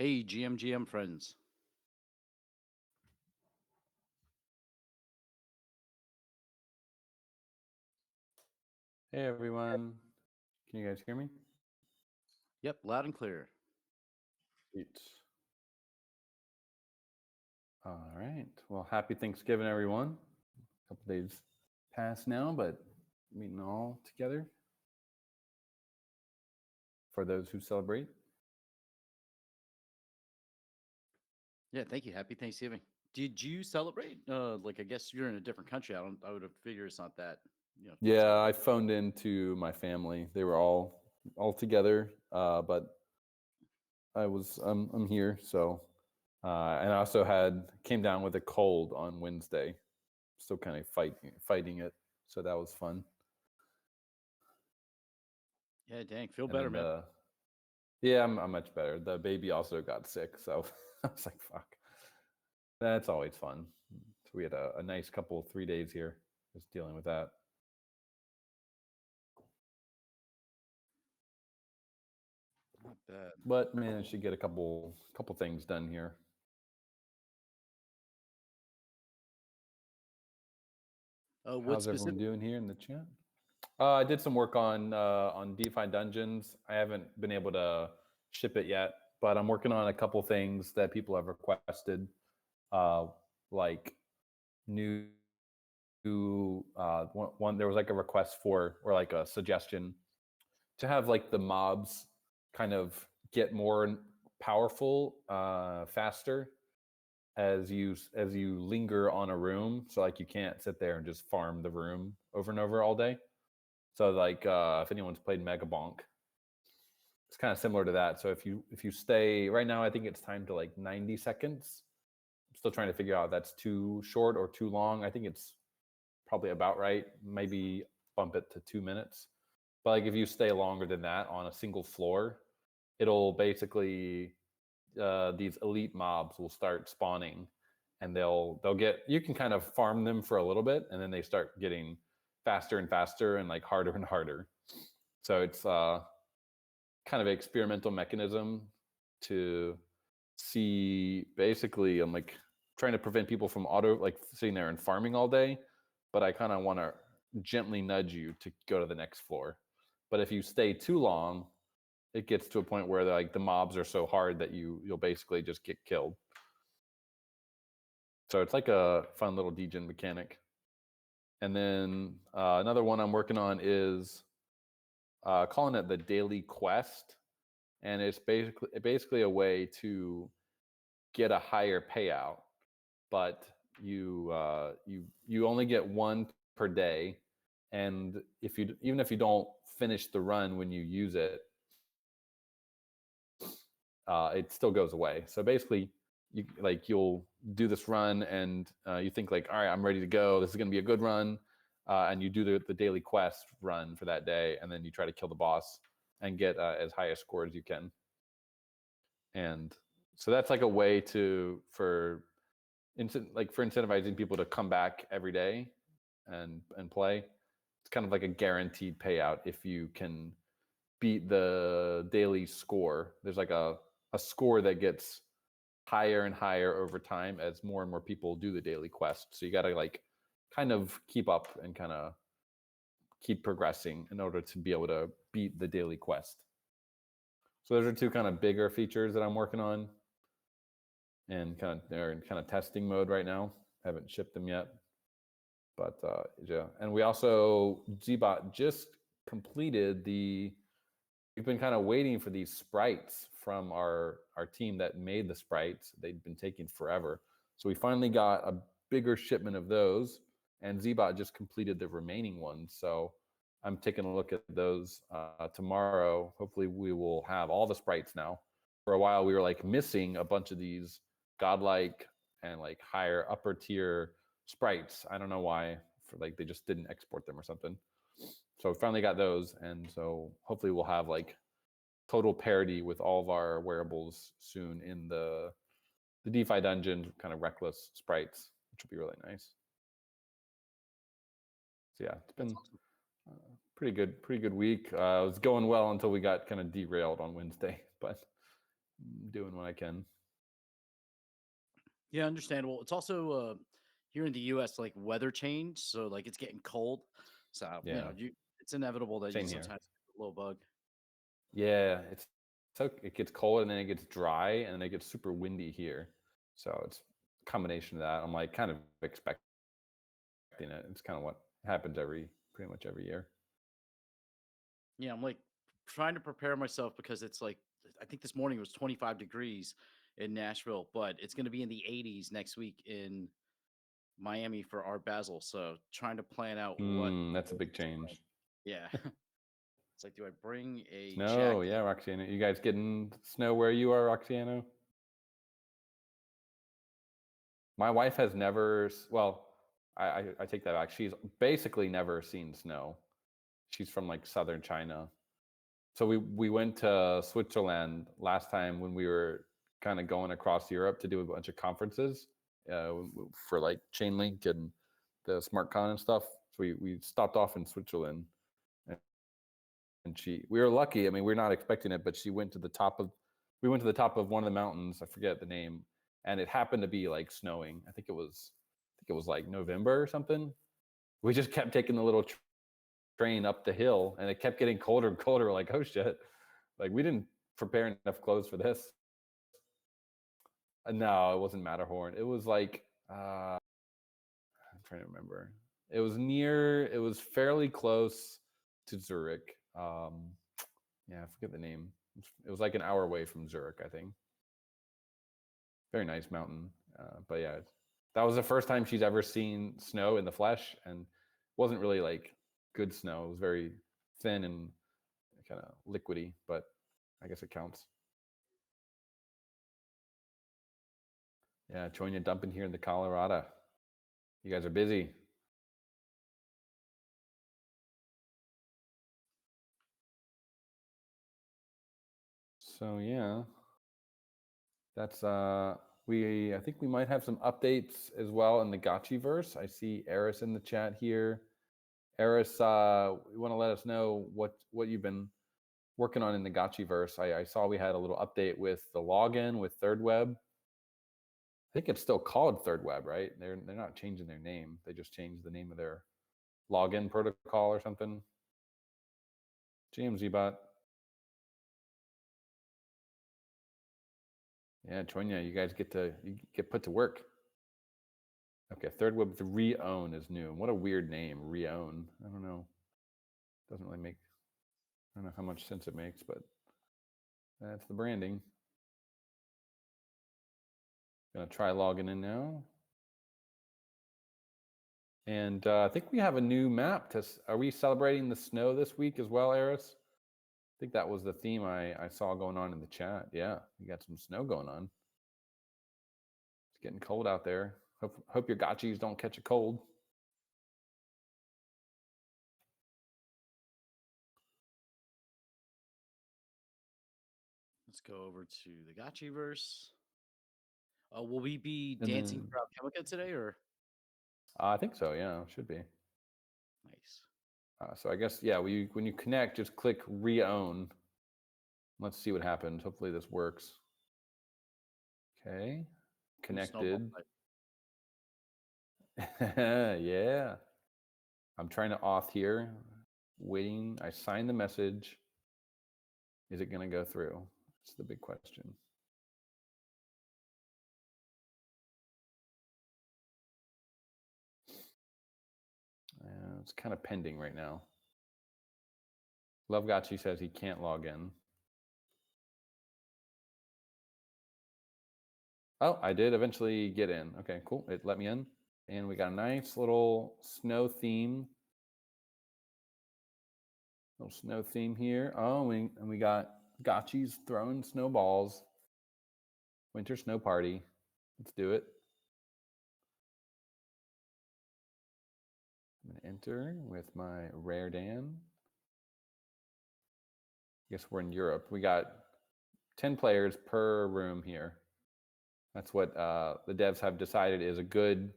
Hey, GM friends. Hey everyone, can you guys hear me? Yep, loud and clear. Great. All right. Well, happy Thanksgiving, everyone. A couple days past now, but meeting all together for those who celebrate. Yeah, thank you. Happy Thanksgiving. Did you celebrate? Like I guess you're in a different country. I would have figured it's not that, Yeah, I celebration. phoned into my family. They were all together, but I'm here. So, and I also came down with a cold on Wednesday. Still kind of fighting it. So that was fun. Yeah, dang. Feel And better, then man. Yeah, I'm much better. The baby also got sick, so I was like, "Fuck." That's always fun. So we had a nice couple 3 days here, just dealing with that. Not bad. But managed to get a couple things done here. What How's everyone specific? doing here in the chat? I did some work on DeFi Dungeons. I haven't been able to ship it yet, but I'm working on a couple things that people have requested, uh, like new one. There was like a request for, or like a suggestion to have like the mobs kind of get more powerful faster as you linger on a room. So like you can't sit there and just farm the room over and over all day. So like if anyone's played Mega Bonk, it's kind of similar to that. So if you stay right now, I think it's time to like 90 seconds. I'm still trying to figure out if that's too short or too long. I think it's probably about right. Maybe bump it to 2 minutes. But like if you stay longer than that on a single floor, it'll basically these elite mobs will start spawning, and they'll get, you can kind of farm them for a little bit, and then they start getting faster and faster and like harder and harder. So it's kind of an experimental mechanism to see. Basically, I'm like trying to prevent people from like sitting there and farming all day, but I kind of want to gently nudge you to go to the next floor. But if you stay too long, it gets to a point where like the mobs are so hard that you'll basically just get killed. So it's like a fun little degen mechanic. And then another one I'm working on is calling it the daily quest, and it's basically a way to get a higher payout, but you only get one per day, and even if you don't finish the run when you use it, it still goes away. So basically, you'll do this run, and you think like, all right, I'm ready to go. This is going to be a good run, and you do the daily quest run for that day, and then you try to kill the boss and get as high a score as you can. And so that's like a way for incentivizing people to come back every day and play. It's kind of like a guaranteed payout if you can beat the daily score. There's like a score that gets higher and higher over time as more and more people do the daily quest. So you got to like kind of keep up and kind of keep progressing in order to be able to beat the daily quest. So those are two kind of bigger features that I'm working on, and they're in kind of testing mode right now. Haven't shipped them yet, but yeah. And we also, Zbot just completed the. We've been kind of waiting for these sprites from our team that made the sprites. They'd been taking forever, so we finally got a bigger shipment of those, and Zbot just completed the remaining ones. So I'm taking a look at those tomorrow. Hopefully, we will have all the sprites now. For a while, we were like missing a bunch of these godlike and like higher upper tier sprites. I don't know why. For like they just didn't export them or something. So we finally got those, and so hopefully we'll have like total parity with all of our wearables soon in the DeFi dungeon kind of reckless sprites, which will be really nice. So yeah, it's been pretty good week. It was going well until we got kind of derailed on Wednesday, but doing what I can. Yeah, understandable. It's also here in the U.S. like weather change, so like it's getting cold. So Yeah, it's inevitable that you same here. sometimes get a little bug. Yeah, it gets cold and then it gets dry and then it gets super windy here. So it's a combination of that. I'm like kind of expecting it. It's kind of what happens pretty much every year. Yeah, I'm like trying to prepare myself because it's like I think this morning it was 25 degrees in Nashville, but it's going to be in the 80s next week in Miami for Art Basel. So trying to plan out what That's a big to bring. change. Yeah. It's like, do I bring a Snow, jacket? yeah, Roxana. You guys getting snow where you are, Roxana? My wife has never, well, I take that back. She's basically never seen snow. She's from like southern China. So we went to Switzerland last time when we were kind of going across Europe to do a bunch of conferences for like Chainlink and the SmartCon and stuff. So we stopped off in Switzerland, and we were lucky. I mean, we are not expecting it, but we went to the top of one of the mountains. I forget the name, and it happened to be like snowing. I think it was like November or something. We just kept taking the little train up the hill, and it kept getting colder and colder. We're like, oh shit! Like we didn't prepare enough clothes for this. No, it wasn't Matterhorn. It was like I'm trying to remember. It was fairly close to Zurich. Yeah, I forget the name. It was like an hour away from Zurich, I think. Very nice mountain. But yeah, that was the first time she's ever seen snow in the flesh, and wasn't really like good snow. It was very thin and kind of liquidy, but I guess it counts. Yeah, Chonya dumping here in the Colorado. You guys are busy. So yeah, that's I think we might have some updates as well in the Gotchi verse. I see Eris in the chat here. Eris, you want to let us know what you've been working on in the Gotchi verse. I saw we had a little update with the login with Third Web. I think it's still called Third Web, right? They're not changing their name. They just changed the name of their login protocol or something. GMZ bot. Yeah, Chonya, you guys get put to work. Okay, Third Web to Reown is new. What a weird name, Reown. I don't know. Doesn't really make, I don't know how much sense it makes, but that's the branding. Gonna try logging in now. And I think we have a new map. Are we celebrating the snow this week as well, Eris? I think that was the theme I saw going on in the chat. Yeah, we got some snow going on. It's getting cold out there. Hope your gotchis don't catch a cold. Let's go over to the Gotchi verse. Will we be And dancing then throughout Chemica today or I think so. Yeah, should be. nice? So I guess yeah. When you connect, just click Reown. Let's see what happens. Hopefully this works. Okay, Ooh, snowball connected. fight. Yeah. I'm trying to auth here. Waiting. I signed the message. Is it going to go through? It's the big question. It's kind of pending right now. Lovegotchi says he can't log in. Oh, I did eventually get in. Okay, cool. It let me in. And we got a nice little snow theme. Little snow theme here. Oh, and we got Gotchis throwing snowballs. Winter snow party. Let's do it. I'm going to enter with my rare Dan. I guess we're in Europe. We got 10 players per room here. That's what the devs have decided is a good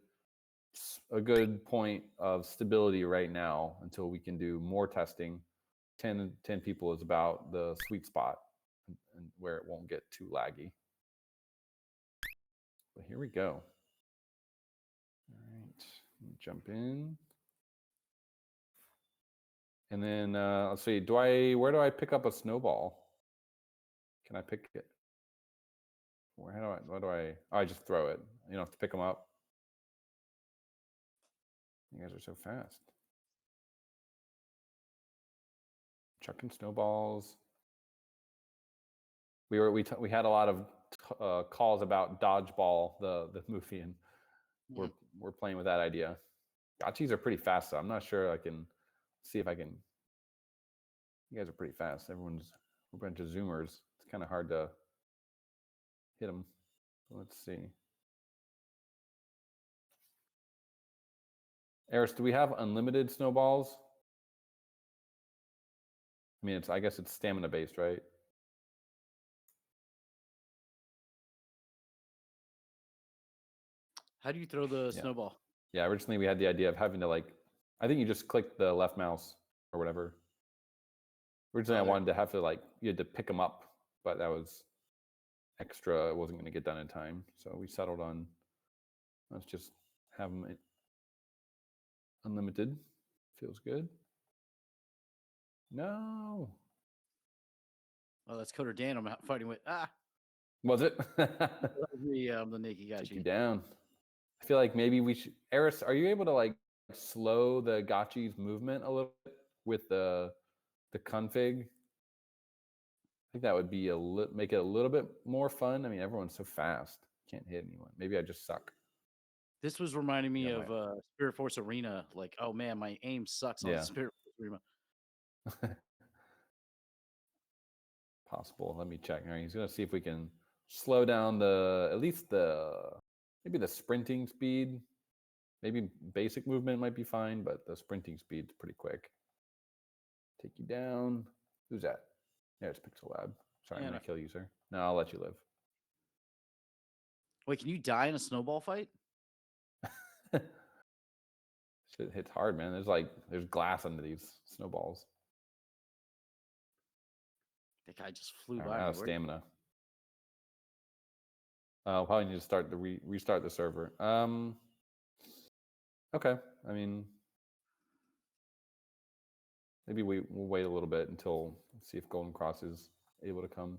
point of stability right now until we can do more testing. 10 people is about the sweet spot. and where it won't get too laggy. But here we go. All right, jump in. And then let's see, where do I pick up a snowball? Can I pick it? I just throw it. You don't have to pick them up. You guys are so fast. Chucking snowballs. We had a lot of calls about Dodgeball, the movie, and we're playing with that idea. Gotchis are pretty fast, though. I'm not sure I can see if I can. You guys are pretty fast. Everyone's a bunch of Zoomers. It's kind of hard to hit them. Let's see. Eris, do we have unlimited snowballs? I mean, I guess it's stamina based, right? How do you throw the snowball? Yeah, originally we had the idea of having to I think you just click the left mouse or whatever. Originally I wanted to have to you had to pick them up, but that was extra. It wasn't going to get done in time. So we settled on, let's just have them unlimited. Feels good. No. Oh, that's Coder Dan I'm fighting with. Was it? the naked Gotchi. Take you down. I feel like maybe we should. Eris, are you able to slow the Gotchi's movement a little bit with the config? I think that would be make it a little bit more fun. I mean, everyone's so fast. Can't hit anyone. Maybe I just suck. This was reminding me of Spirit Force Arena. Like, oh man, my aim sucks on Spirit Force Arena. Possible. Let me check. All right, he's gonna see if we can slow down maybe the sprinting speed. Maybe basic movement might be fine, but the sprinting speed's pretty quick. Take you down. Who's that? Yeah, it's Pixel Lab. Sorry, I'm gonna kill you, sir. No, I'll let you live. Wait, can you die in a snowball fight? Shit hits hard, man. There's glass under these snowballs. That guy just flew by. I'm out of stamina. I'll probably need to start restart the server. Okay. I mean, maybe we'll wait a little bit until see if Golden Cross is able to come.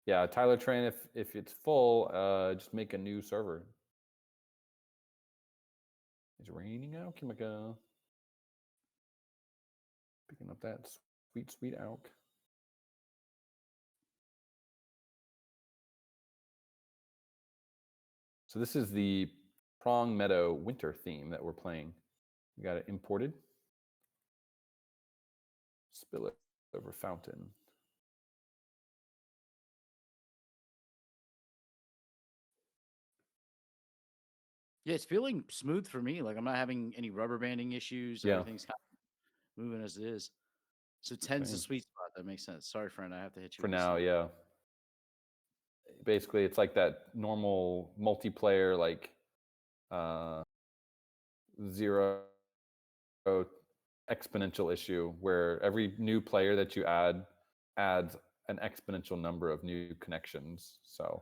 Yeah, Tyler Tran, if it's full, just make a new server. It's raining out, Kimika. Picking up that sweet elk. So this is the Prong Meadow winter theme that we're playing. We got it imported. Spill it over fountain. Yeah, it's feeling smooth for me. Like I'm not having any rubber banding issues. Yeah. Everything's kind of moving as it is. So 10's the sweet spot. That makes sense. Sorry, friend. I have to hit you. For now, yeah. Basically, it's like that normal multiplayer, zero exponential issue where every new player that you add adds an exponential number of new connections. So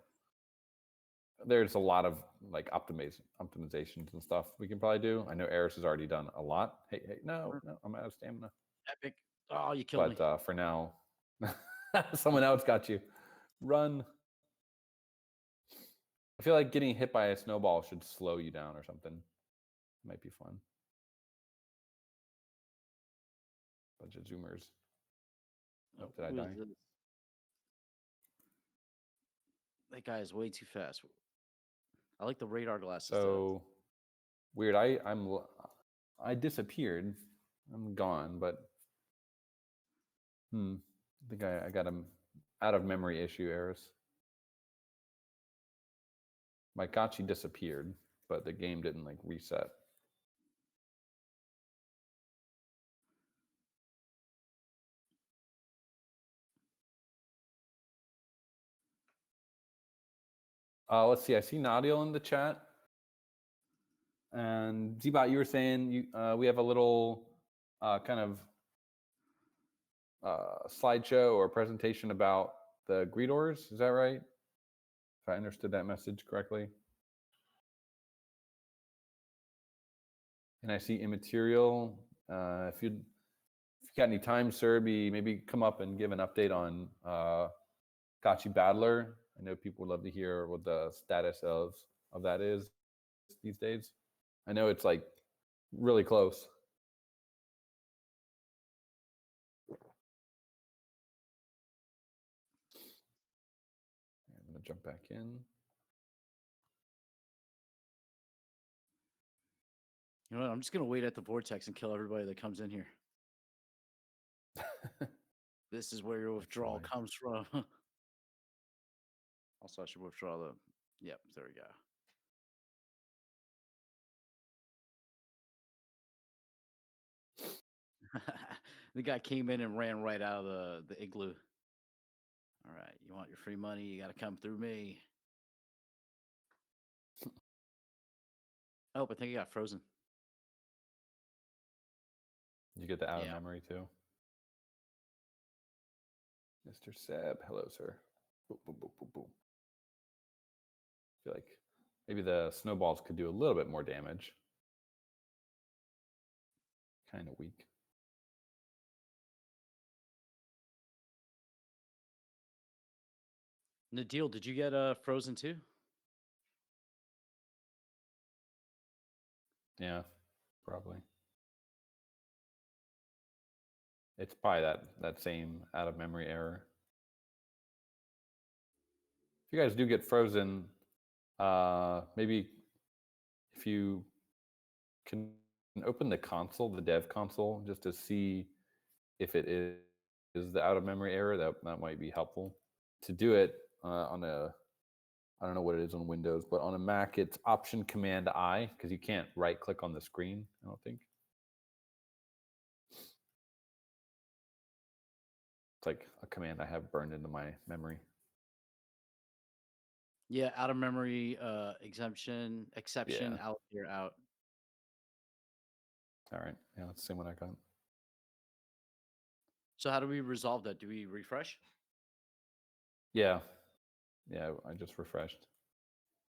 there's a lot of optimizations and stuff we can probably do. I know Eris has already done a lot. Hey, no, I'm out of stamina. Epic. Oh, you killed me. But for now, someone else got you. Run. I feel like getting hit by a snowball should slow you down or something. Might be fun. Bunch of Zoomers. Oh, did I die? That guy is way too fast. I like the radar glasses. So weird. I disappeared. I'm gone, but I think I got an out of memory issue, Eris. My Gotchi disappeared, but the game didn't reset. Let's see. I see Nadia in the chat. And Zbot, you were saying we have a little kind of slideshow or presentation about the greetors. Is that right? If I understood that message correctly. And I see immaterial. If you got any time, sir, maybe come up and give an update on Gotchi Battler. I know people would love to hear what the status of that is these days. I know it's like really close. I'm gonna jump back in. You know what? I'm just gonna wait at the vortex and kill everybody that comes in here. This is where your That's withdrawal fine. comes from. Also, I should withdraw the. Yep, there we go. The guy came in and ran right out of the igloo. All right, you want your free money? You got to come through me. Oh, I think he got frozen. You get the out of Yeah. memory too. Mr. Seb, hello, sir. Boom, boom, boom, boom, boom. I feel like maybe the snowballs could do a little bit more damage. Kind of weak. Nadeal, did you get frozen too? Yeah, probably. It's probably that same out of memory error. If you guys do get frozen, maybe if you can open the console, the dev console, just to see if it is the out of memory error, that might be helpful. To do it on a, I don't know what it is on Windows, but on a Mac, it's Option Command I, because you can't right click on the screen, I don't think. It's like a command I have burned into my memory. Yeah, out of memory exception, Yeah. out here, out. All right. Yeah, that's the same one I got. So how do we resolve that? Do we refresh? Yeah. Yeah, I just refreshed.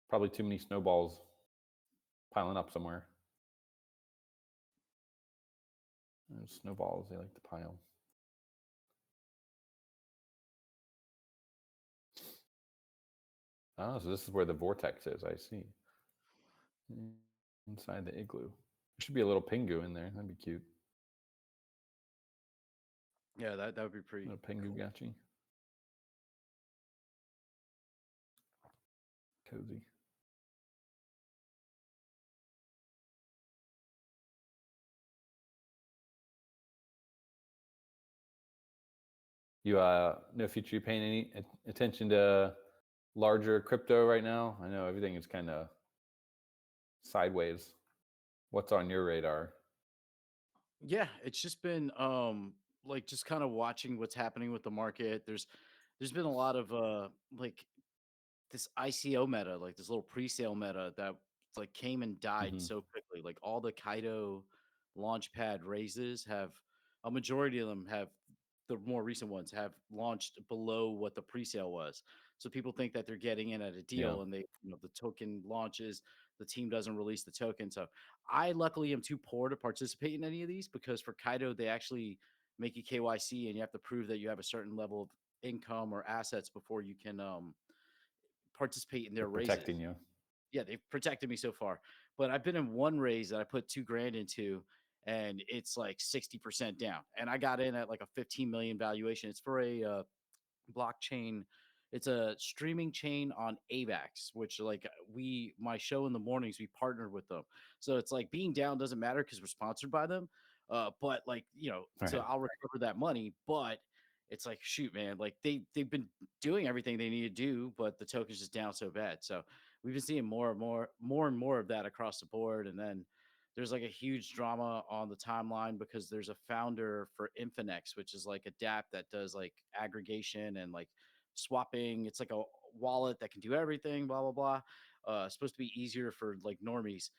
Probably too many snowballs piling up somewhere. There's snowballs, they like to pile. Oh, so this is where the vortex is. I see. Inside the igloo. There should be a little Pingu in there. That'd be cute. Yeah, that would be A pretty little Pingu cool. Gachi. Cozy. You no future, you paying any attention to larger crypto right now? I know everything is kind of sideways. What's on your radar? Yeah, it's just been like just kind of watching what's happening with the market. There's been a lot of like this ICO meta, like this little pre-sale meta that like came and died Mm-hmm. so quickly. Like all the Kaido launchpad raises have a majority of them have the more recent ones have launched below what the pre-sale was. So people think that they're getting in at a Yeah. deal and the token launches, the team doesn't release the token. So I luckily am too poor to participate in any of these because for Kaido they actually make you KYC and you have to prove that you have a certain level of income or assets before you can participate in They're their raises. protecting you. Yeah, they've protected me so far. But I've been in one raise that I put 2 grand into, and it's like 60% down. And I got in at like a 15 million valuation. It's for a blockchain. It's a streaming chain on Avax, which like my show in the mornings, we partnered with them. So it's like being down doesn't matter because we're sponsored by them. But like, so Right. I'll recover that money. But it's like, shoot, man, like they've been doing everything they need to do, but the token's just down so bad. So we've been seeing more and more of that across the board. And then there's like a huge drama on the timeline because there's a founder for Infinex, which is like a DApp that does like aggregation and like swapping. It's like a wallet that can do everything, blah, blah, blah. It's supposed to be easier for like normies.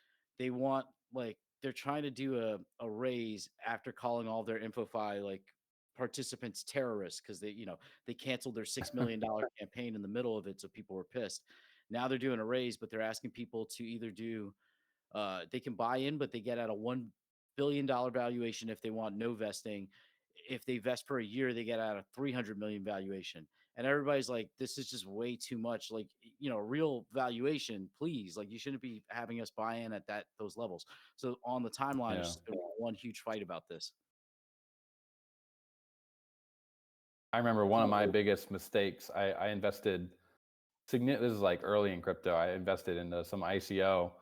They want like they're trying to do a raise after calling all their InfoFi like participants terrorists because they canceled their $6 million campaign in the middle of it, so people were pissed. Now they're doing a raise, but they're asking people to either do they can buy in, but they get at a $1 billion valuation if they want no vesting. If they vest for a year, they get out a 300 million valuation. And everybody's like, this is just way too much. Like, real valuation, please. Like, you shouldn't be having us buy in at those levels. So on the timeline, Yeah. it's just been one huge fight about this. I remember one of my biggest mistakes. I invested this is like early in crypto. I invested into some ICO,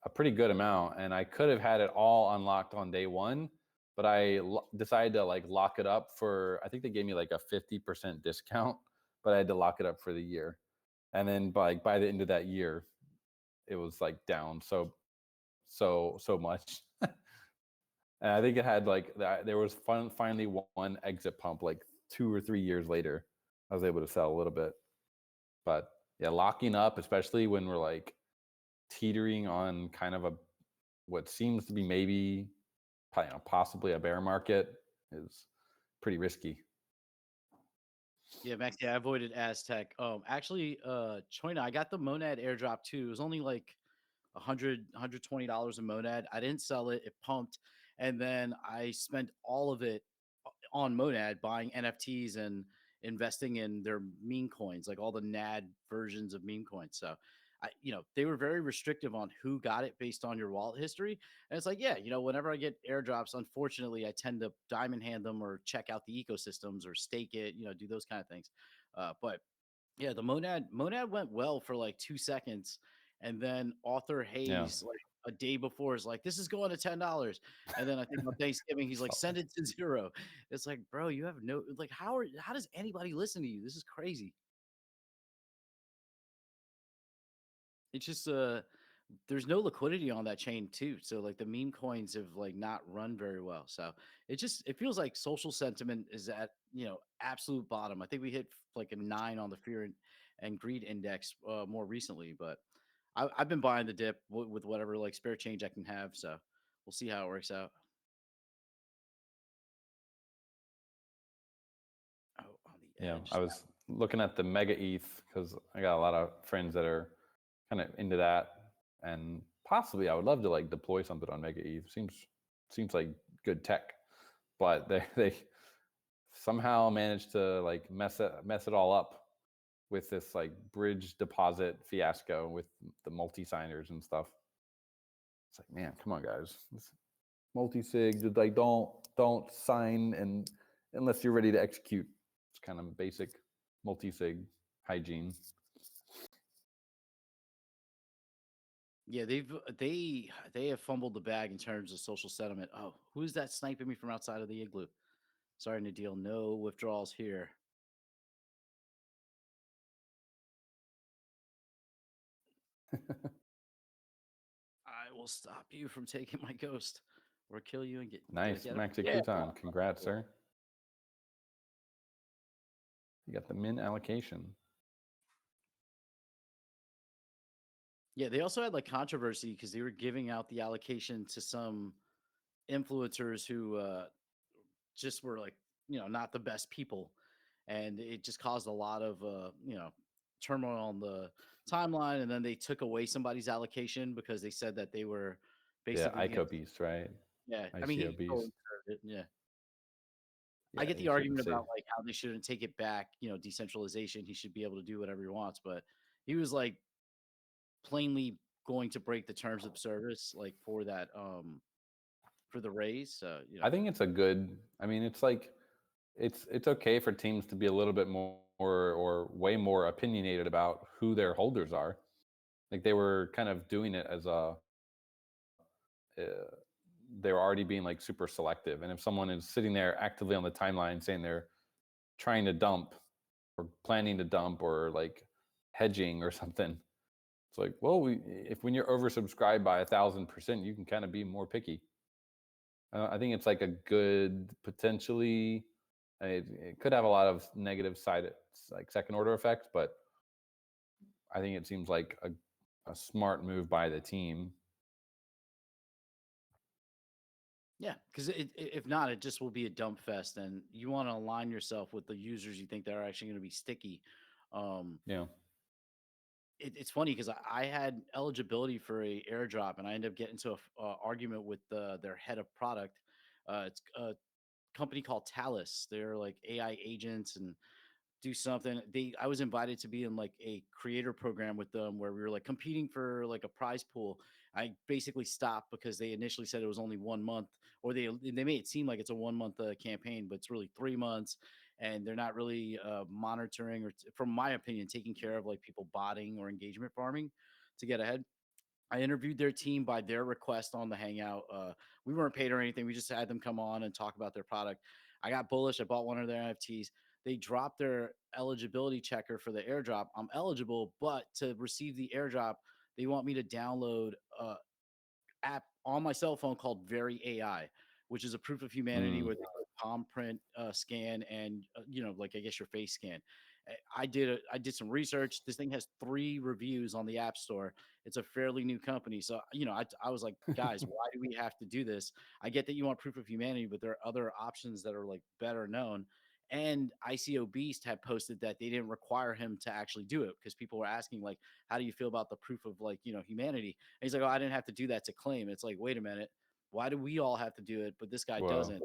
a pretty good amount, and I could have had it all unlocked on day one, but I decided to like lock it up for, I think they gave me like a 50% discount, but I had to lock it up for the year. And then by the end of that year, it was like down so much. And I think it had like that. There was finally one exit pump like 2 or 3 years later. I was able to sell a little bit, but yeah, locking up, especially when we're like teetering on kind of what seems to be maybe possibly a bear market, is pretty risky. Yeah, Max. Yeah, I avoided Aztec. Actually, Choina, I got the Monad airdrop too. It was only like $120 a Monad. I didn't sell it. It pumped, and then I spent all of it on Monad buying NFTs and investing in their meme coins, like all the NAD versions of meme coins. So they were very restrictive on who got it based on your wallet history. And it's like, yeah, whenever I get airdrops, unfortunately, I tend to diamond hand them or check out the ecosystems or stake it, do those kind of things. But yeah, the Monad went well for like 2 seconds. And then Arthur Yeah. Hayes, like a day before, is like, this is going to $10. And then I think on Thanksgiving, he's like, send it to 0. It's like, bro, you have no, like, how does anybody listen to you? This is crazy. It's just there's no liquidity on that chain too. So like the meme coins have like not run very well. So it feels like social sentiment is at absolute bottom. I think we hit like a 9 on the fear and greed index more recently, but I've been buying the dip with whatever like spare change I can have. So we'll see how it works out. Oh, on the Yeah, edge. I was looking at the Mega ETH because I got a lot of friends that are kind of into that, and possibly I would love to like deploy something on Mega ETH. Seems like good tech, but they somehow managed to like mess it all up with this like bridge deposit fiasco with the multi-signers and stuff. It's like, man, come on, guys. Multi-sig, like don't sign and unless you're ready to execute. It's kind of basic multi-sig hygiene. Yeah, they have fumbled the bag in terms of social sentiment. Oh, who's that sniping me from outside of the igloo? Sorry, Nadeal. No withdrawals here. I will stop you from taking my ghost or kill you and did I Nice, get him? Maxi Yeah, come Kutan. on. Congrats, Cool. sir. You got the min allocation. Yeah, they also had like controversy because they were giving out the allocation to some influencers who just were like, not the best people. And it just caused a lot of, turmoil on the timeline. And then they took away somebody's allocation because they said that they were Yeah, basically ICO beast, right? yeah. I mean, ICO he totally beast. deserved it. Yeah. I Yeah, get he the shouldn't argument see. about like how they shouldn't take it back, decentralization. He should be able to do whatever he wants, but he was like plainly going to break the terms of service, like for that, for the raise. So I think it's a good. I mean, it's like it's okay for teams to be a little bit more or way more opinionated about who their holders are. Like they were kind of doing it as uh, they were already being like super selective. And if someone is sitting there actively on the timeline saying they're trying to dump or planning to dump or like hedging or something, it's like, well, if when you're oversubscribed by 1,000%, you can kind of be more picky. I think it's like a good potentially. It could have a lot of negative side, like second order effects, but I think it seems like a smart move by the team. Yeah, because if not, it just will be a dump fest, and you want to align yourself with the users you think that are actually going to be sticky. Um, Yeah. it's funny because I had eligibility for a airdrop, and I ended up getting into a argument with their head of product. It's a company called Talus. They're like AI agents and do something. I was invited to be in like a creator program with them where we were like competing for like a prize pool. I basically stopped because they initially said it was only 1 month, or they made it seem like it's a 1 month campaign, but it's really 3 months, and they're not really monitoring or, from my opinion, taking care of like people botting or engagement farming to get ahead. I interviewed their team by their request on the Hangout. We weren't paid or anything. We just had them come on and talk about their product. I got bullish. I bought one of their NFTs. They dropped their eligibility checker for the airdrop. I'm eligible, but to receive the airdrop, they want me to download app on my cell phone called Very AI, which is a proof of humanity Mm. with a palm print scan and like I guess your face scan. I did some research. This thing has 3 reviews on the App Store. It's a fairly new company, so I was like, guys, why do we have to do this? I get that you want proof of humanity, but there are other options that are like better known. And ICO Beast had posted that they didn't require him to actually do it because people were asking like, how do you feel about the proof of like humanity? And he's like, "Oh, I didn't have to do that to claim." It's like, wait a minute, why do we all have to do it, but this guy Well, doesn't?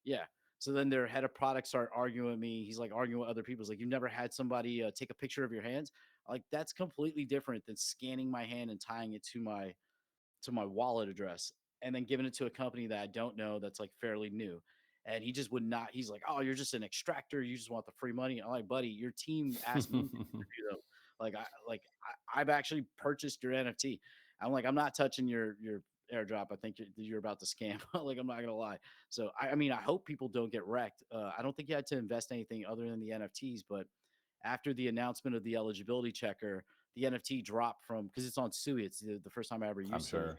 Yeah. So then their head of product start arguing with me. He's like arguing with other people. He's like, "You've never had somebody take a picture of your hands?" Like that's completely different than scanning my hand and tying it to my wallet address and then giving it to a company that I don't know that's like fairly new. And he just would not. He's like, "Oh, you're just an extractor. You just want the free money." I'm like, "Buddy, your team asked me to interview them. I've actually purchased your NFT." I'm like, "I'm not touching your airdrop. I think you're about to scam." Like, I'm not gonna lie. So I mean, I hope people don't get wrecked. I don't think you had to invest anything other than the NFTs, but after the announcement of the eligibility checker, the NFT dropped from because it's on Sui. It's the first time I ever I'm used Sui. sure.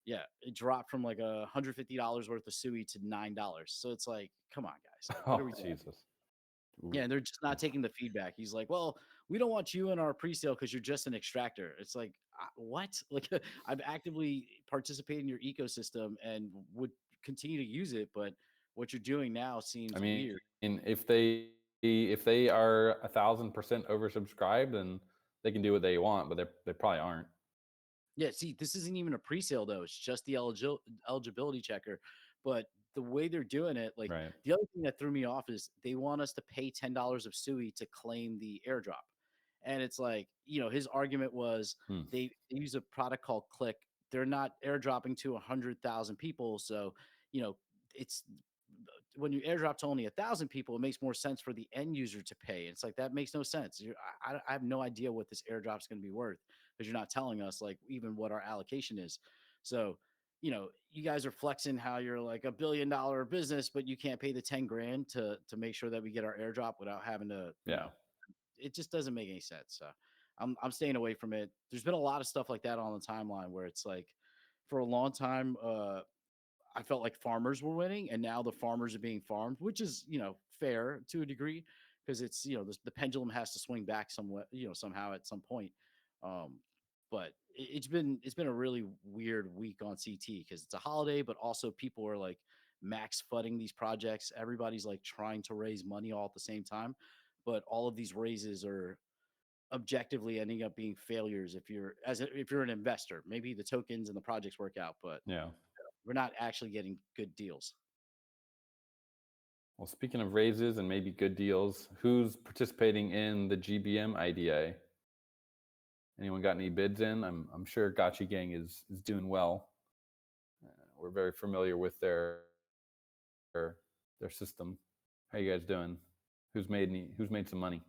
Yeah, it dropped from like $150 worth of Sui to $9. So it's like, come on, guys, like, what are Oh, we doing? Jesus. Yeah, Ooh. and they're just not taking the feedback. He's like, "Well, we don't want you in our pre-sale because you're just an extractor." It's like, what? Like, I've actively participated in your ecosystem and would continue to use it, but what you're doing now I seems mean, weird. if they are 1,000% oversubscribed, then they can do what they want, but they probably aren't. Yeah, see, this isn't even a pre-sale though. It's just the eligibility checker. But the way they're doing it, like Right. the other thing that threw me off is they want us to pay $10 of SUI to claim the airdrop. And it's like, his argument was Hmm. they use a product called Click. They're not airdropping to 100,000 people. So, it's when you airdrop to only 1,000 people, it makes more sense for the end user to pay. It's like that makes no sense. I have no idea what this airdrop is going to be worth because you're not telling us like even what our allocation is. So, you guys are flexing how you're like $1 billion business, but you can't pay the 10 grand to make sure that we get our airdrop without having to, Yeah. it just doesn't make any sense. So I'm staying away from it. There's been a lot of stuff like that on the timeline where it's like for a long time, I felt like farmers were winning, and now the farmers are being farmed, which is fair to a degree because it's the pendulum has to swing back somewhat somehow at some point. Um, but it's been a really weird week on CT because it's a holiday, but also people are like max fudding these projects. Everybody's like trying to raise money all at the same time, but all of these raises are objectively ending up being failures if you're an investor. Maybe the tokens and the projects work out, but Yeah. we're not actually getting good deals. Well, speaking of raises and maybe good deals, who's participating in the GBM IDA? Anyone got any bids in? I'm sure Gotchi Gang is doing well. We're very familiar with their system. How you guys doing? Who's made some money?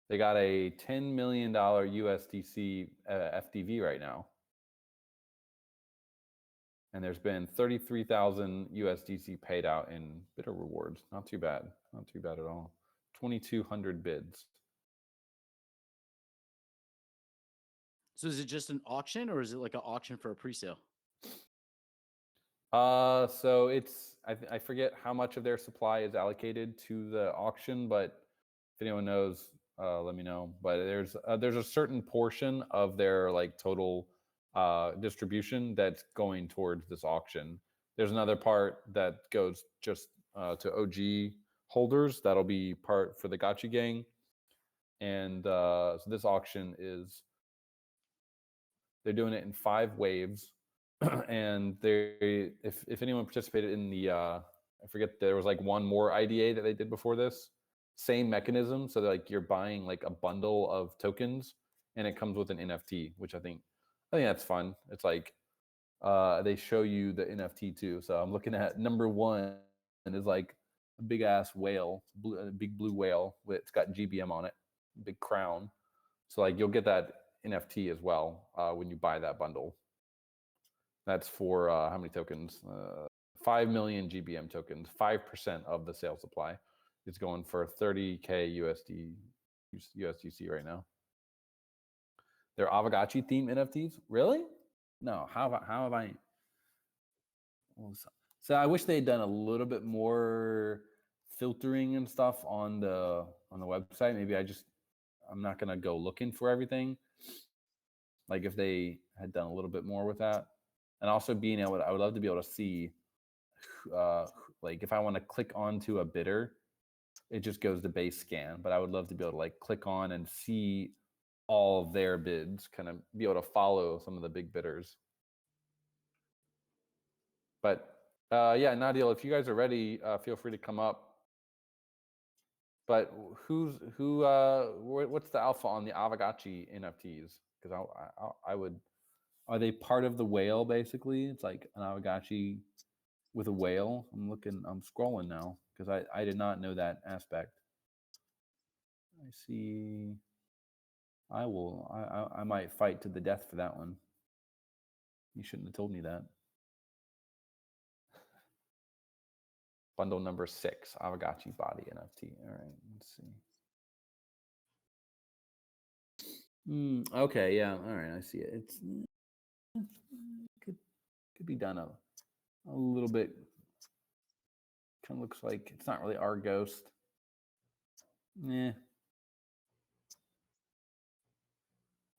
They got a $10 million USDC FDV right now. And there's been 33,000 USDC paid out in bidder rewards. Not too bad. Not too bad at all. 2,200 bids. So is it just an auction or is it like an auction for a pre-sale? So it's I forget how much of their supply is allocated to the auction, but if anyone knows, let me know. But there's a certain portion of their like total distribution that's going towards this auction. There's another part that goes just to OG holders. That'll be part for the Gotchi gang. And so this auction is, they're doing it in 5 waves. And they, if anyone participated in the, I forget, there was like one more IDA that they did before this. Same mechanism. So like you're buying like a bundle of tokens, and it comes with an NFT, which I think that's fun. It's like they show you the NFT too. So I'm looking at number 1, and is like a big ass whale, a big blue whale. It's got GBM on it, big crown. So like you'll get that NFT as well when you buy that bundle. That's for how many tokens? 5 million GBM tokens. 5% of the sale supply is going for 30K USDC right now. They're Aavegotchi themed NFTs. Really? No. How have I? So I wish they had done a little bit more filtering and stuff on the website. Maybe I'm not gonna go looking for everything. Like if they had done a little bit more with that, and also being able to, I would love to be able to see, like if I want to click onto a bidder, it just goes to base scan. But I would love to be able to like click on and see all of their bids, kind of be able to follow some of the big bidders. But yeah, Nadil, if you guys are ready, feel free to come up. But what's the alpha on the Aavegotchi NFTs? Because I would, are they part of the whale basically? It's like an Aavegotchi with a whale. I'm scrolling now because I did not know that aspect. I see. I might fight to the death for that one. You shouldn't have told me that. Bundle number 6, Aavegotchi body NFT. All right, let's see. Okay, yeah, all right, I see it. It's could be done a little bit. Kind of looks like it's not really our ghost. Yeah.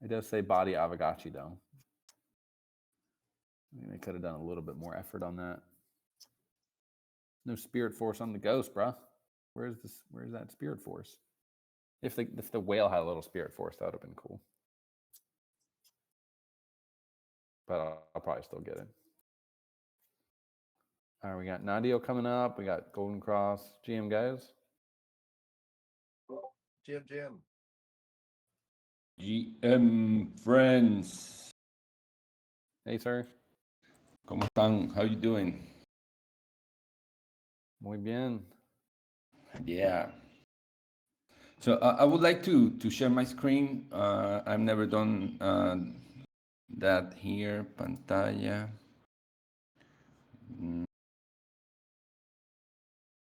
It does say body Aavegotchi though. I mean, they could have done a little bit more effort on that. No spirit force on the ghost, bruh. Where's that spirit force? If the whale had a little spirit force, that would have been cool. But I'll probably still get it. All right, we got Nadio coming up. We got Golden Cross. GM guys. GM. GM friends. Hey, sir. ¿Cómo están? How you doing? Muy bien. Yeah. So I would like to share my screen. I've never done that here. Pantalla.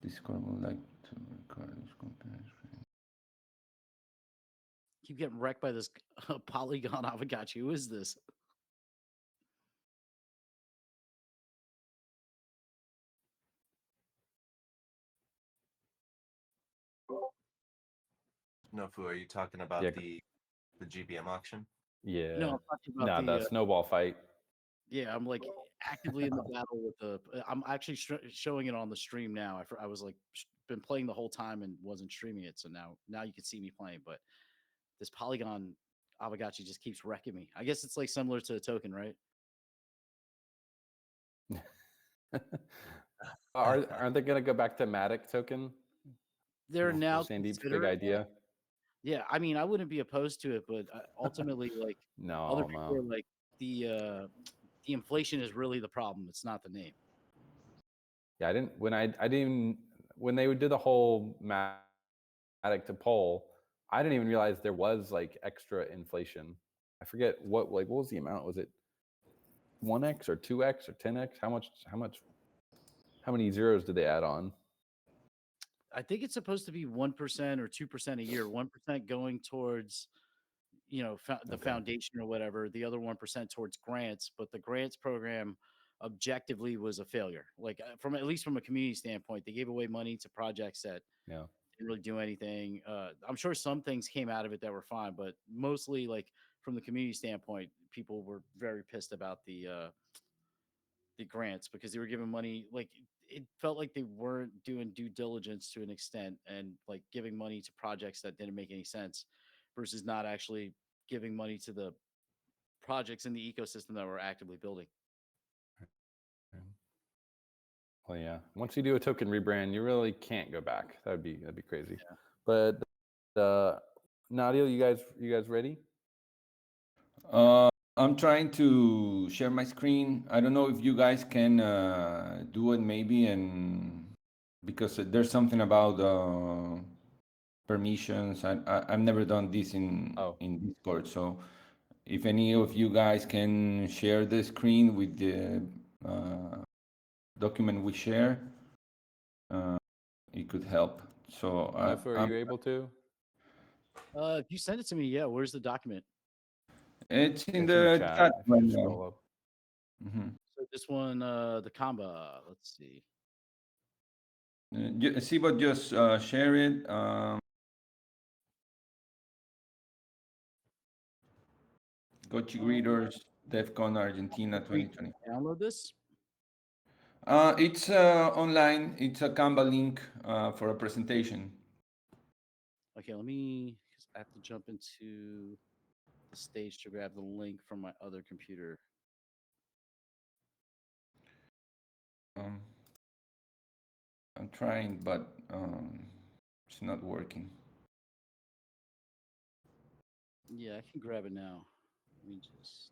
Discord would like to record this compare screen. Keep getting wrecked by this Polygon Aavegotchi. Who is this? Nofu, are you talking about the GBM auction? Yeah. No, I'm talking about the snowball fight. Yeah, I'm like actively in the battle with the. I'm actually showing it on the stream now. I was like been playing the whole time and wasn't streaming it, so now you can see me playing. But this Polygon Aavegotchi just keeps wrecking me. I guess it's like similar to a token, right? Aren't they gonna go back to Matic token? They're now Sandeep's big idea. Yeah, I mean, I wouldn't be opposed to it, but ultimately, like other people are like the inflation is really the problem. It's not the name. Yeah, when they would do the whole Matic to poll, I didn't even realize there was like extra inflation. I forget what was the amount? Was it 1x or 2x or 10x? How many zeros did they add on? I think it's supposed to be 1% or 2% a year. 1% going towards, the foundation or whatever. The other 1% towards grants, but the grants program objectively was a failure. Like from at least from a community standpoint, they gave away money to projects that didn't really do anything. I'm sure some things came out of it that were fine, but mostly like from the community standpoint, people were very pissed about the grants because they were giving money like it felt like they weren't doing due diligence to an extent and like giving money to projects that didn't make any sense versus not actually giving money to the projects in the ecosystem that we're actively building. Well, yeah. Once you do a token rebrand, you really can't go back. That'd be crazy. Yeah. But Nadia, you guys ready? I'm trying to share my screen. I don't know if you guys can do it maybe, and because there's something about permissions. I've never done this in Discord, so if any of you guys can share the screen with the document we share, it could help. So Are you able to? If you send it to me, yeah. Where's the document? it's in It's the chat If right you now. scroll up. Mhm. So this one, the Kamba. Let's see. See, but just share it. Gotchi Greeters, DevCon Argentina Where you 2020. download this? It's online. It's a Canva link for a presentation. Okay, let me. 'Cause I have to jump into the stage to grab the link from my other computer. Um, I'm trying, but it's not working. Yeah, I can grab it now. Let me just.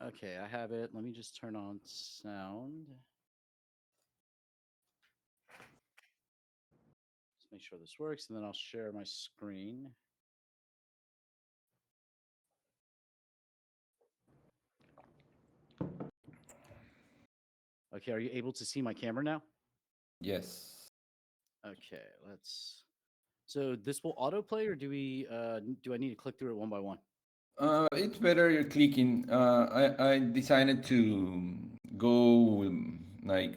Okay, I have it. Let me just turn on sound. Just make sure this works, and then I'll share my screen. Okay, are you able to see my camera now? Yes. Okay, let's. So this will autoplay, or do I need to click through it one by one? It's better you're clicking. I decided to go like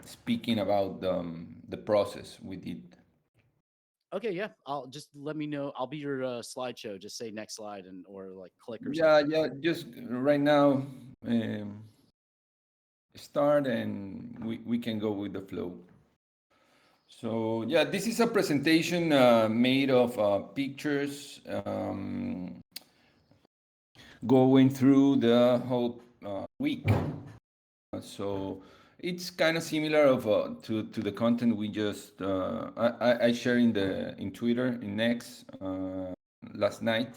speaking about the process we did. Okay, yeah. I'll just let me know. I'll be your slideshow. Just say next slide and or like click or Yeah, something. yeah. Just right now, start and we can go with the flow. So yeah, this is a presentation made of pictures going through the whole week. So it's kind of similar to the content we just I shared in Twitter in X last night.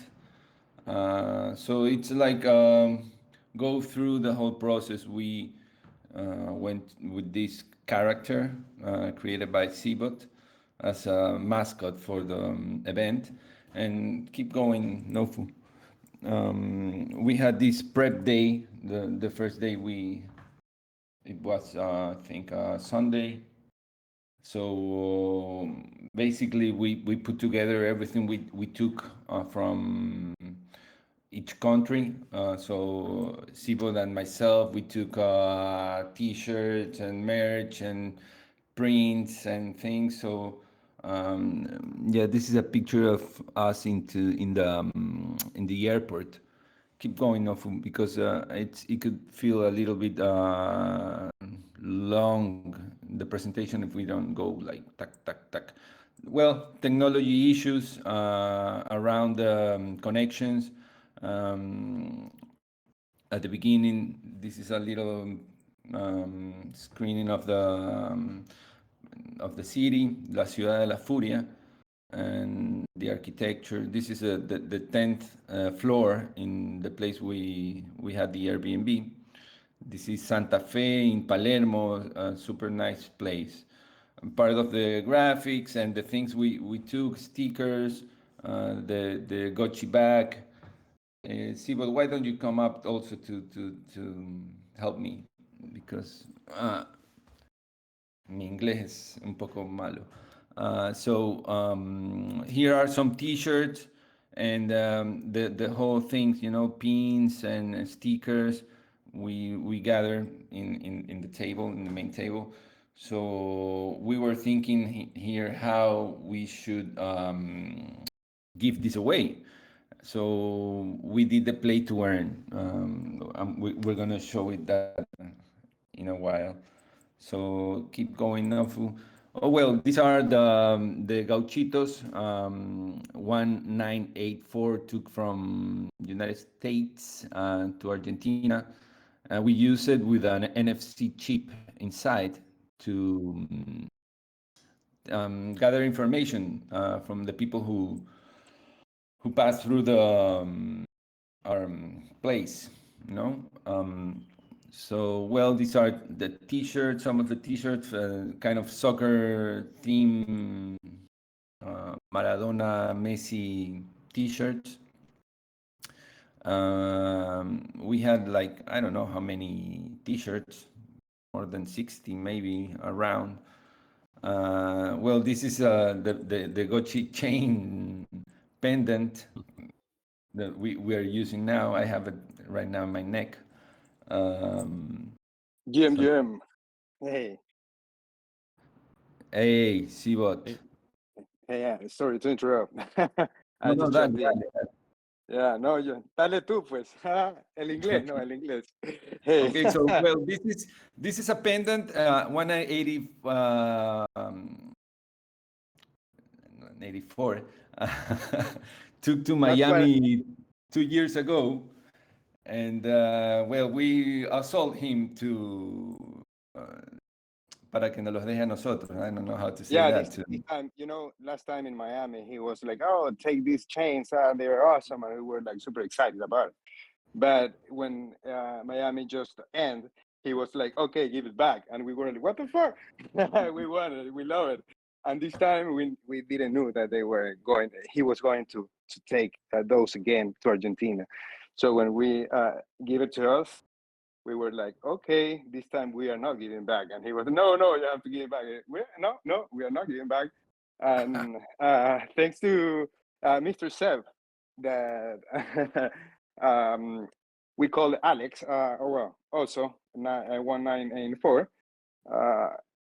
So it's like go through the whole process. We went with this character created by Cbot as a mascot for the event, and keep going, Nofu. We had this prep day. The first day it was I think Sunday. So basically, we put together everything we took from each country. So Sibo and myself, we took T-shirts and merch and prints and things. So yeah, this is a picture of us in the airport. Keep going off because it could feel a little bit long the presentation if we don't go like tack tack tack. Well, technology issues around connections. Um, at the beginning, this is a little screening of the city, La Ciudad de la Furia, and the architecture. This is the 10th floor in the place we had the Airbnb. This is Santa Fe in Palermo, a super nice place. Part of the graphics and the things we took, stickers, the Gotchi bag. See, but why don't you come up also to help me? Because mi inglés es un poco malo. Here are some T-shirts and the whole things, pins and stickers. We gather in the table, in the main table. So we were thinking here how we should give this away. So we did the play to earn. We're gonna show it that in a while. So keep going, Nafu. Oh well, these are the gauchitos. 1984 took from United States to Argentina. We use it with an NFC chip inside to gather information from the people who pass through our place. So, well, these are the T-shirts, some of the T-shirts, kind of soccer theme, Maradona, Messi T-shirts. We had like, I don't know how many T-shirts, more than 60 maybe around. Well, this is the Gotchi chain pendant that we are using now. I have it right now in my neck. GM. Hey. Hey, Sibot. Hey, yeah, sorry to interrupt. I No, just that, jumped in. Yeah, no, yo, dale tú, pues. El inglés, no, el inglés. Hey. Okay, so well, this is a pendant, 180, 84. Took to Miami 2 years ago, and well, we sold him to para que nos los deje a nosotros. I don't know how to say that. This time, last time in Miami, he was like, "Oh, take these chains, they're awesome," and we were like super excited about it. But when Miami just ended, he was like, "Okay, give it back," and we were like, "What the fuck?" We wanted it, we love it. And this time we didn't know that he was going to take those again to Argentina. So when we give it to us, we were like, okay, this time we are not giving back. And he was, no, you have to give it back. No, we are not giving back. And thanks to Mr. Seb, that we call Alex, also 1984,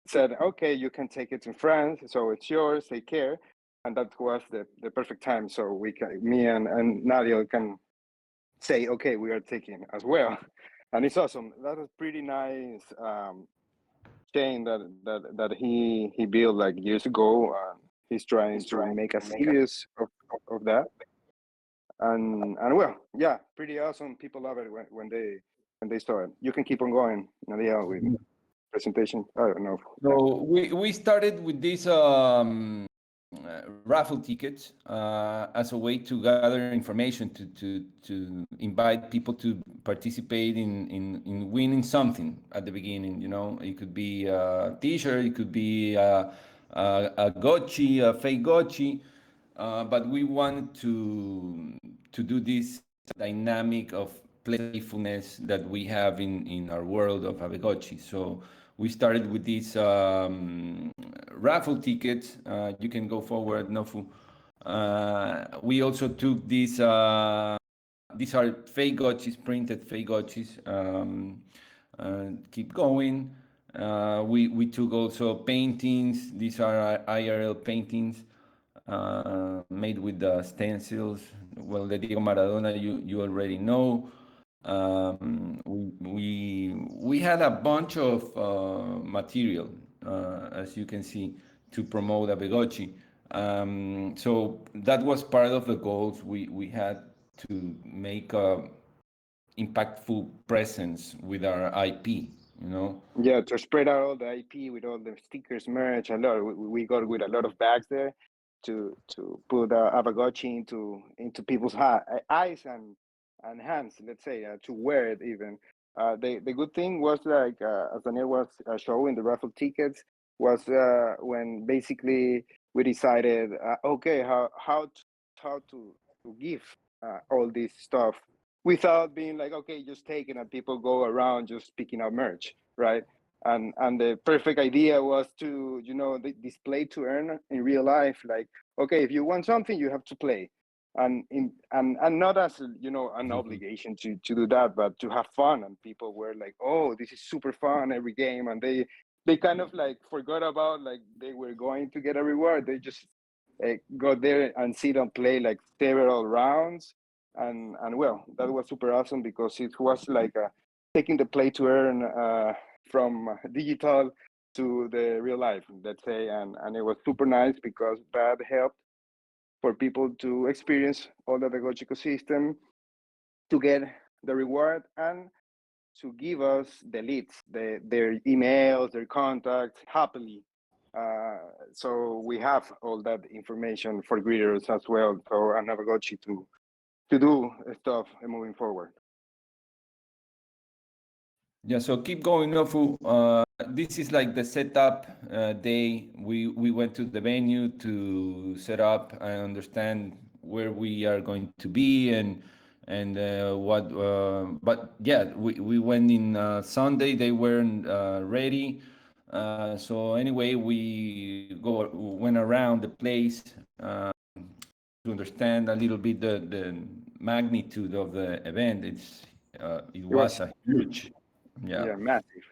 said, okay, you can take it to France, so it's yours, take care. And that was the perfect time. So me and Nadia can say, okay, we are taking as well. And it's awesome. That is pretty nice chain that he built like years ago. He's trying to make a series of that. And well, yeah, pretty awesome. People love it when they saw it. You can keep on going, Nadia, with presentation. I don't know. So we started with this raffle tickets as a way to gather information to invite people to participate in winning something at the beginning. It could be a T-shirt, it could be a Gotchi, a fake Gotchi, but we wanted to do this dynamic of playfulness that we have in our world of Aavegotchi. So we started with these raffle tickets. You can go forward, Nofu. We also took these are fake gotchis, printed fake gotchis. Keep going. We took also paintings. These are IRL paintings made with the stencils. Well, the Diego Maradona, you already know. We had a bunch of material, as you can see, to promote Aavegotchi. So that was part of the goals we had to make a impactful presence with our IP. Yeah, to spread out all the IP with all the stickers, merch, a lot. We got with a lot of bags there to put Aavegotchi into people's eyes and hands, let's say, to wear it even. The good thing was like, as Daniel was showing the raffle tickets, was when basically we decided, okay, how to give all this stuff without being like, okay, just take it and people go around just picking up merch, right? and the perfect idea was to, you know, display to earn in real life. Like, okay, if you want something, you have to play, and not as, you know, an obligation to do that, but to have fun. And people were like, oh, this is super fun every game, and they kind of like forgot about like they were going to get a reward. They just go there and sit and play like several rounds, and well, that was super awesome because it was like taking the play to earn from digital to the real life, let's say, and it was super nice because that helped for people to experience all the Aavegotchi ecosystem, to get the reward, and to give us the leads, their emails, their contacts happily. So we have all that information for greeters as well. So and Aavegotchi to do stuff moving forward. Yeah, so keep going, Nofu. This is like the setup day. We went to the venue to set up and understand where we are going to be and what. But yeah, we went in Sunday. They weren't ready. So anyway, we went around the place to understand a little bit the magnitude of the event. It was a huge. Yeah, massive.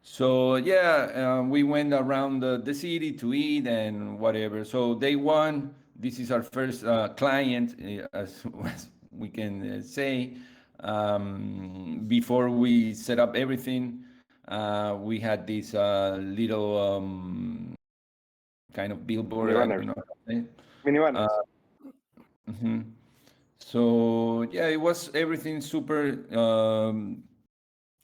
So yeah, we went around the city to eat and whatever. So day one, this is our first client, as we can say. Before we set up everything, we had this little kind of billboard. Mini I banners. don't know how to say. Mini banners. Mhm. So yeah, it was everything super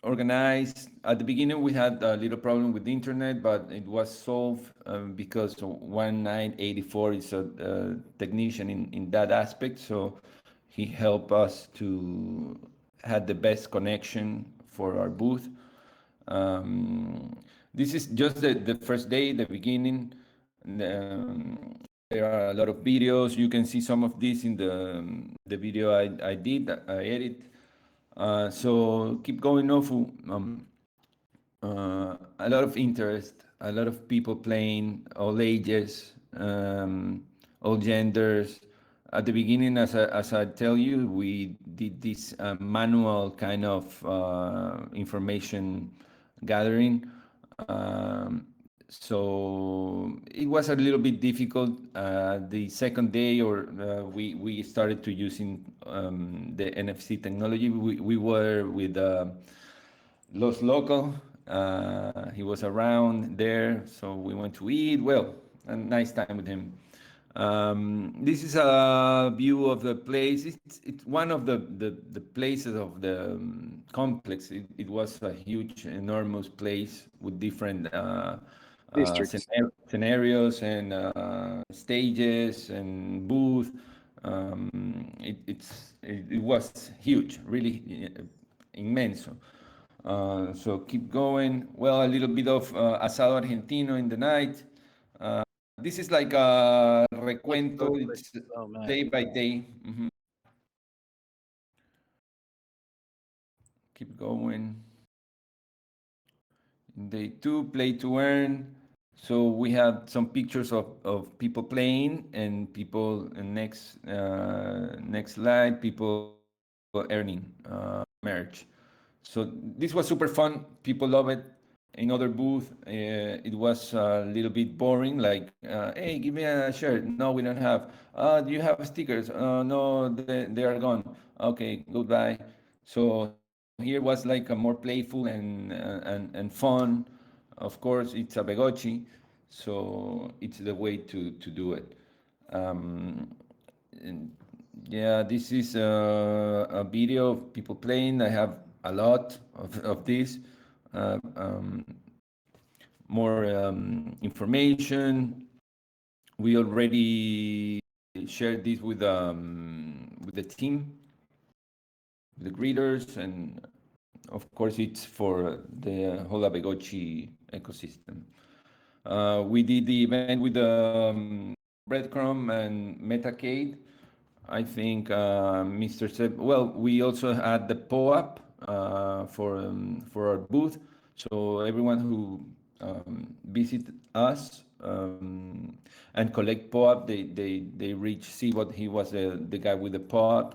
organized. At the beginning, we had a little problem with the internet, but it was solved because 1984 is a technician in that aspect. So he helped us to have the best connection for our booth. This is just the first day, the beginning. There are a lot of videos. You can see some of this in the video I did, I edit. So keep going, Nofu. A lot of interest, a lot of people playing, all ages, all genders. At the beginning, as I tell you, we did this manual kind of information gathering. So it was a little bit difficult. The second day, or we started to using the NFC technology. We were with Los Loco. He was around there, so we went to eat. Well, a nice time with him. This is a view of the place. It's one of the places of the complex. It was a huge, enormous place with different Districts. scenarios and stages and booth. It was huge, really immense. So keep going. Well, a little bit of asado argentino in the night. This is like a recuento. It's Oh man. day by day. Keep going. Day two, play to earn. So we have some pictures of people playing and people next slide, people earning merch. So this was super fun. People love it. In other booth, it was a little bit boring. Like, hey, give me a shirt. No, we don't have. Do you have stickers? No, they are gone. Okay, goodbye. So here was like a more playful and fun. Of course, it's a Aavegotchi, so it's the way to do it. And yeah, this is a video of people playing. I have a lot of this. Uh, um, More information. We already shared this with the team, the greeters, and of course it's for the whole Aavegotchi ecosystem. We did the event with the Breadcrumb and Metacade. I think Mr. Seb. Well, we also had the POAP for our booth. So everyone who visit us and collect POAP, they reach Sebot. He was the guy with the POAP.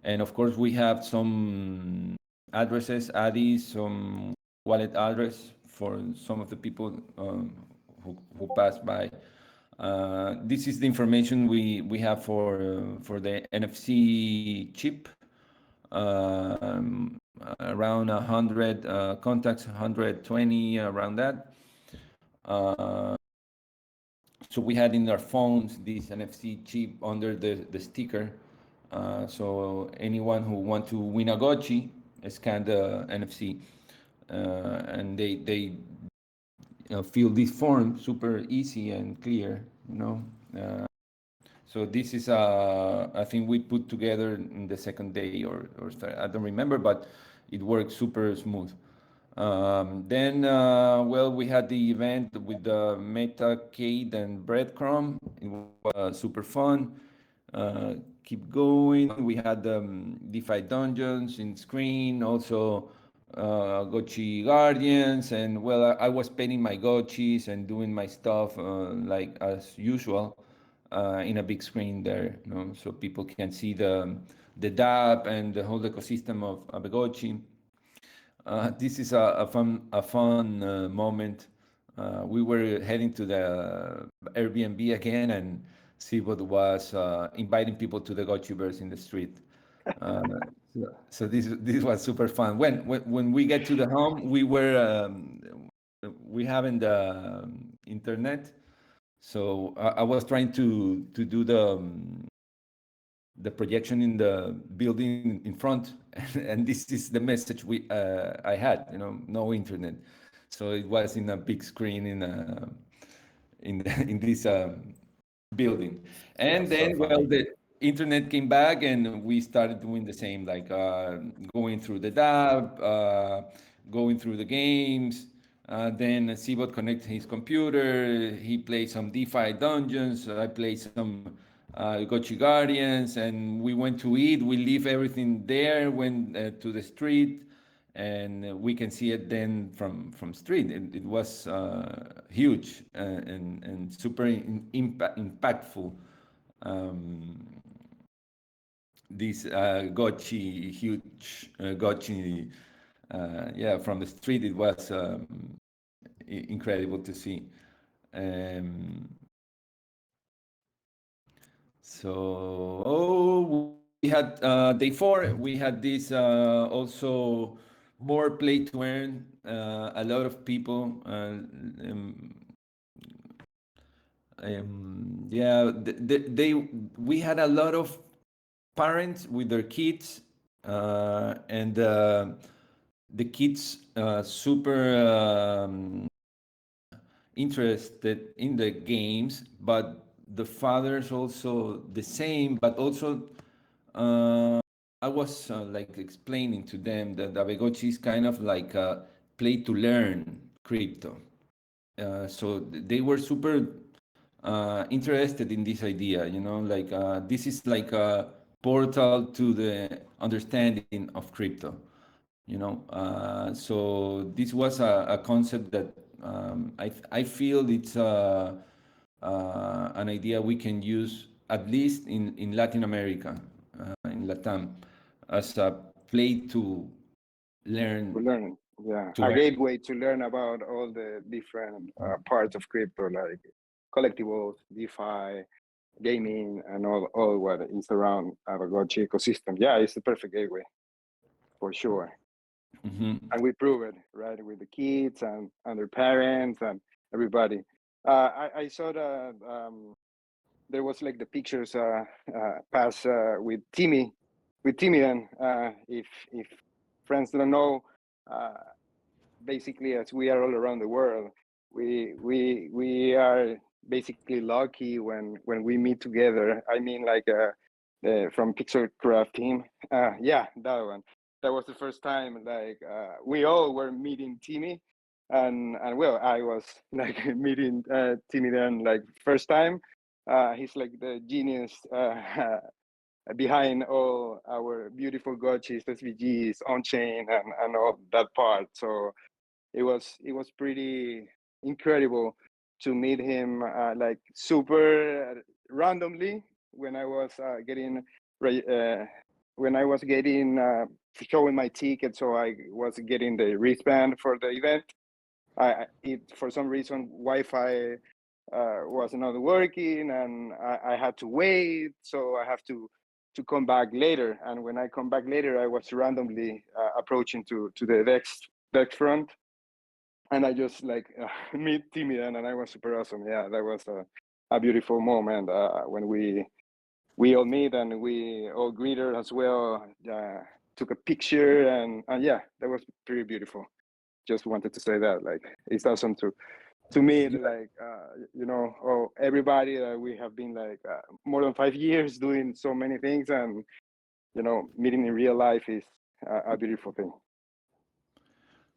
And of course, we have some addresses, IDs, some wallet address for some of the people who pass by. This is the information we have for the NFC chip. Around 100 contacts, 120 around that. So we had in our phones this NFC chip under the sticker. So anyone who want to win a Gotchi scan the NFC, and they fill this form super easy and clear. So this is I think we put together in the second day or I don't remember, but it worked super smooth. Then, well, we had the event with the Metacade and Breadcrumb. It was super fun. Keep going. We had DeFi Dungeons in screen, also Gotchi Guardians, and well, I was painting my Gotchis and doing my stuff like as usual in a big screen there, so people can see the DApp and the whole ecosystem of Aavegotchi. This is a fun moment. We were heading to the Airbnb again, and Seaboard was inviting people to the Gotchiverse in the street. Uh, so this was super fun. When we get to the home, we haven't the internet, so I was trying to do the projection in the building in front, and this is the message I had, no internet. So it was in a big screen in this building. And That's so then, well, funny. the internet came back and we started doing the same, like going through the DApp, going through the games. Then Seabot connected his computer. He played some DeFi Dungeons. I played some Gotchi Guardians, and we went to eat. We leave everything there, went to the street, and we can see it then from street. It was huge and super impactful. This Gotchi, huge Gotchi, yeah, from the street, it was incredible to see. So, we had day 4. We had this also more play to earn. A lot of people. Yeah, we had a lot of parents with their kids, and the kids super interested in the games, but the fathers also the same, but also I was like explaining to them that Aavegotchi is kind of like a play to learn crypto. So they were super interested in this idea, like this is like a portal to the understanding of crypto, so this was a concept that I feel it's an idea we can use at least in Latin America, in Latam, as a play to learn. Yeah, To a learn. gateway to learn about all the different parts of crypto, like collectibles, DeFi, gaming, and all what is around Aavegotchi ecosystem. Yeah, it's the perfect gateway for sure. Mm-hmm. And we prove it, right, with the kids and their parents and everybody. I saw that there was like the pictures pass with Timmy. And if friends don't know, basically, as we are all around the world, we are basically lucky when we meet together. I mean, like from Pixelcraft team, yeah, that one. That was the first time like we all were meeting Timmy, and well, I was like meeting Timmy then like first time. He's like the genius behind all our beautiful gotchis, SVGs, on chain, and all that part. So it was pretty incredible to meet him like super randomly when I was getting when I was getting showing my ticket, so I was getting the wristband for the event. It for some reason Wi-Fi was not working, and I had to wait, so I have to come back later. And when I come back later, I was randomly approaching to the deck front, and I just like meet Timian, and I was super awesome. Yeah, that was a beautiful moment when we all meet and we all greeted as well. Took a picture, and yeah, that was pretty beautiful. Just wanted to say that, like, it's awesome to meet, like, everybody that we have been like more than 5 years doing so many things, and meeting in real life is a beautiful thing.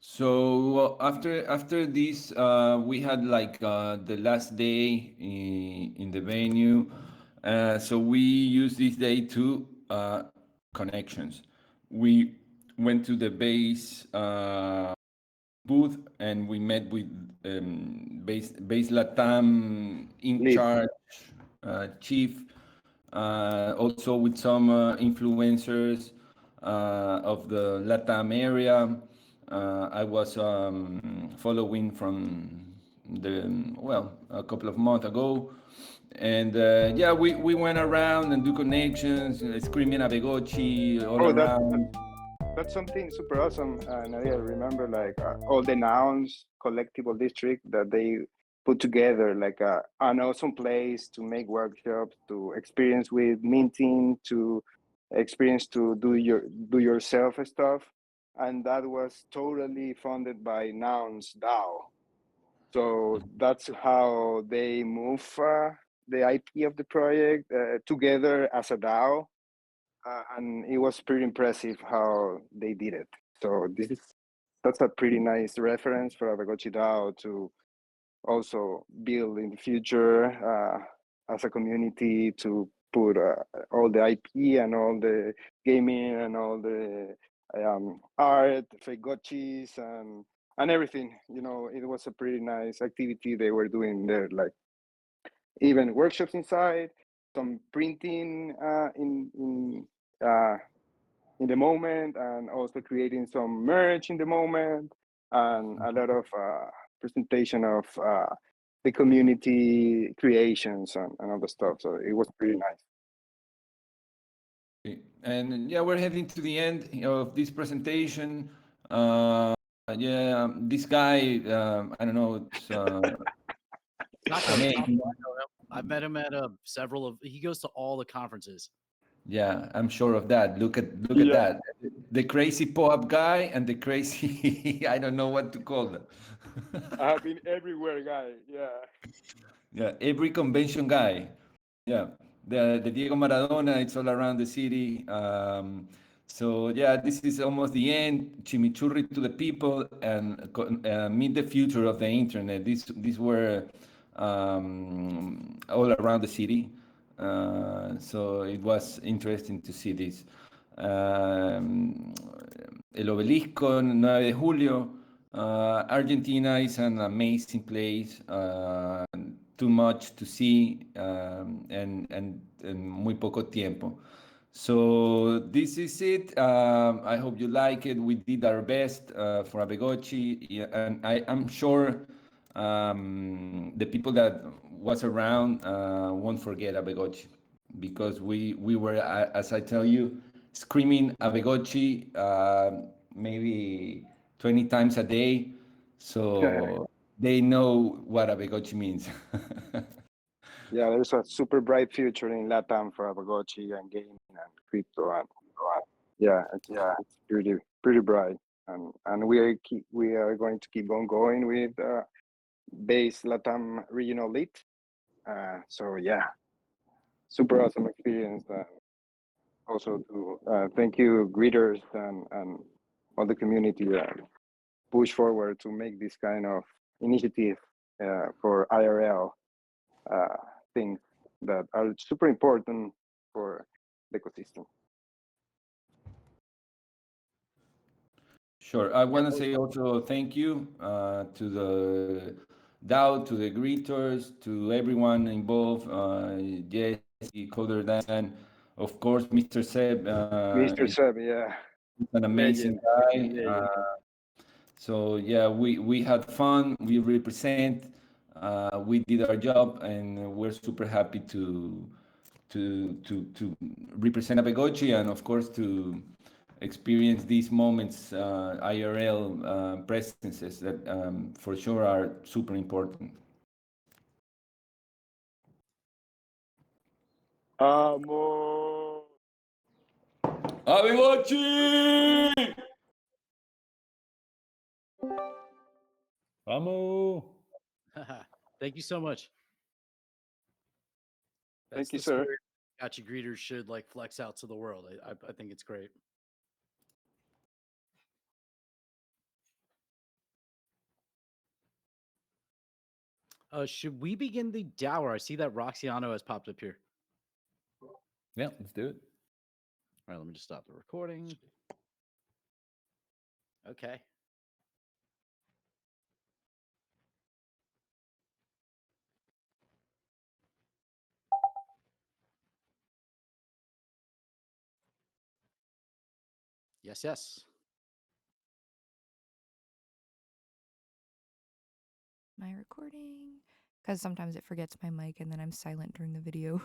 So after this, we had like the last day in the venue. So we used this day to connections. We went to the base booth and we met with base Latam in Lead. charge chief, also with some influencers of the Latam area. I was following from a couple of months ago. And yeah, we went around and do connections, screaming Aavegotchi all Oh, around. that's something super awesome. And I remember like all the nouns collectible district that they put together, like an awesome place to make workshops, to experience with minting, to experience to do yourself stuff. And that was totally funded by Nouns DAO. So that's how they move the IP of the project together as a DAO. And it was pretty impressive how they did it. So that's a pretty nice reference for Aavegotchi DAO to also build in the future as a community, to put all the IP and all the gaming and all the art, Aavegotchis and everything. It was a pretty nice activity they were doing there, like even workshops inside, some printing in the moment, and also creating some merch in the moment, and a lot of presentation of the community creations and all the stuff. So it was pretty nice. And yeah, we're heading to the end of this presentation. Yeah, this guy, I don't know, it's Not amazing. I've met him at several of. He goes to all the conferences. Yeah, I'm sure of that. Look at Yeah. that. The crazy pop guy and the crazy I don't know what to call them. I have been everywhere, guy. Yeah. Yeah, every convention guy. Yeah, the Diego Maradona, it's all around the city. So yeah, this is almost the end. Chimichurri to the people and meet the future of the internet. These were all around the city. So it was interesting to see this. El Obelisco, 9 de Julio. Argentina is an amazing place. Too much to see and muy poco tiempo. So this is it. I hope you like it. We did our best for Aavegotchi, yeah, and I'm sure the people that was around won't forget Aavegotchi, because we were, as I tell you, screaming Aavegotchi maybe 20 times a day. So they know what Aavegotchi means. Yeah, there's a super bright future in Latam for Aavegotchi and gaming and crypto, and yeah, it's pretty bright, and we are going to keep on going with base Latam regional lead. So yeah, super awesome experience. Also to thank you greeters and all the community that push forward to make this kind of initiative for IRL things that are super important for the ecosystem. Sure. I want to say also thank you to the DAO, to the greeters, to everyone involved, Jesse, Coder Dan, of course, Mr. Seb. Mr. Is Seb, yeah. an amazing guy. So yeah, we had fun. We represent. We did our job, and we're super happy to represent Aavegotchi, and of course to experience these moments, IRL presences that for sure are super important. Amo. Aavegotchi! Vamos! Thank you so much. That's Thank you, the sir. spirit Gotcha greeters should like flex out to the world. I think it's great. Should we begin the dower? I see that Roxiano has popped up here. Yeah, let's do it. All right, let me just stop the recording. Okay. Yes, yes. My recording, because sometimes it forgets my mic and then I'm silent during the video.